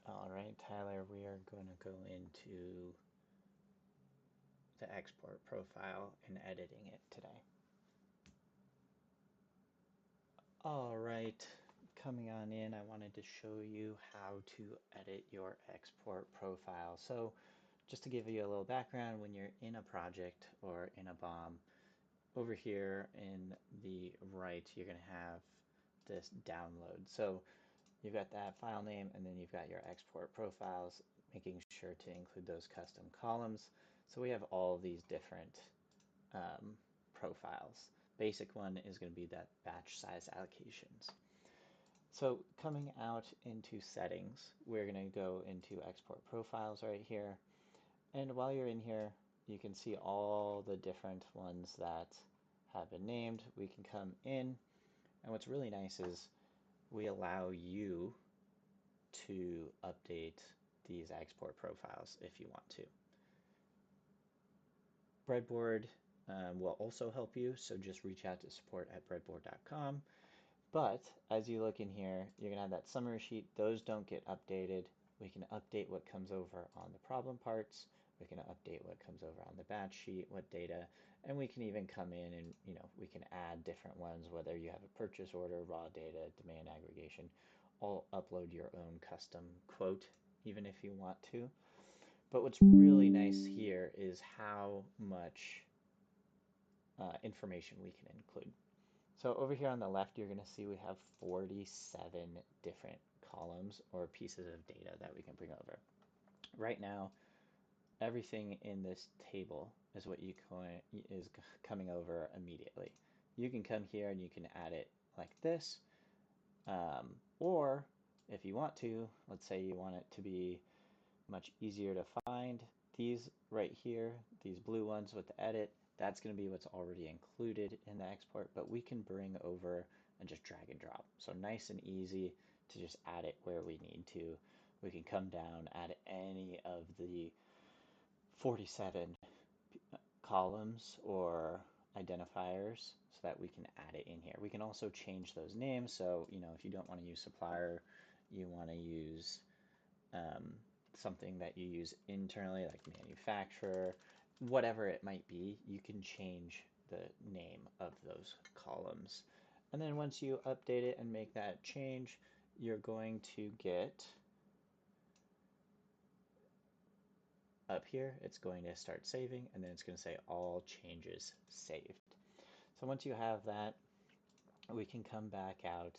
All right, Tyler, we are going to go into the export profile and editing it today. All right, coming on in, I wanted to show you how to edit your export profile. So just to give you a little background, when you're in a project or in a BOM, over here in the right, you're going to have this download. So you've got that file name, and then you've got your export profiles, making sure to include those custom columns. So we have all these different profiles. Basic one is going to be that batch size allocations. So coming out into settings, we're going to go into export profiles right here. And while you're in here, you can see all the different ones that have been named. We can come in, and what's really nice is we allow you to update these export profiles if you want to. Breadboard will also help you, so just reach out to support@breadboard.com. But as you look in here, you're going to have that summary sheet. Those don't get updated. We can update what comes over on the problem parts. We can update what comes over on the batch sheet, what data, and we can even come in and, we can add different ones, whether you have a purchase order, raw data, demand aggregation, all upload your own custom quote, even if you want to. But what's really nice here is how much information we can include. So over here on the left, you're going to see we have 47 different columns or pieces of data that we can bring over. Right now, everything in this table is what is coming over immediately. You can come here and you can add it like this, or if you want to, let's say you want it to be much easier to find. These right here, these blue ones with the edit, that's going to be what's already included in the export, but we can bring over and just drag and drop. So nice and easy to just add it where we need to. We can come down, add any of the 47 columns or identifiers so that we can add it in here. We can also change those names. So, if you don't want to use supplier, you want to use something that you use internally, like manufacturer, whatever it might be, you can change the name of those columns. And then once you update it and make that change, you're going to get up here, it's going to start saving, and then it's going to say all changes saved. So once you have that, we can come back out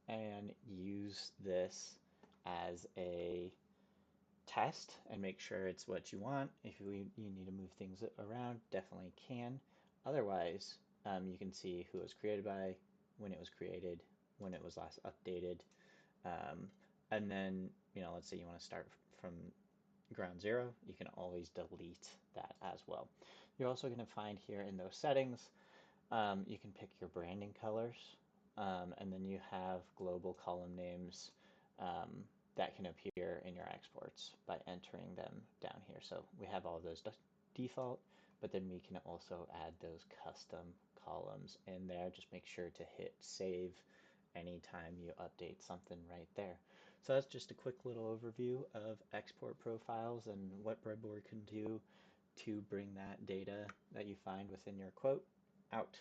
and use this as a test and make sure it's what you want. If you need to move things around, definitely can. Otherwise, you can see who it was created by, when it was created, when it was last updated, and then, let's say you want to start from ground zero, you can always delete that as well. You're also going to find here in those settings, you can pick your branding colors, and then you have global column names that can appear in your exports by entering them down here. So we have all those default, but then we can also add those custom columns in there. Just make sure to hit save anytime you update something right there. So that's just a quick little overview of export profiles and what Breadboard can do to bring that data that you find within your quote out.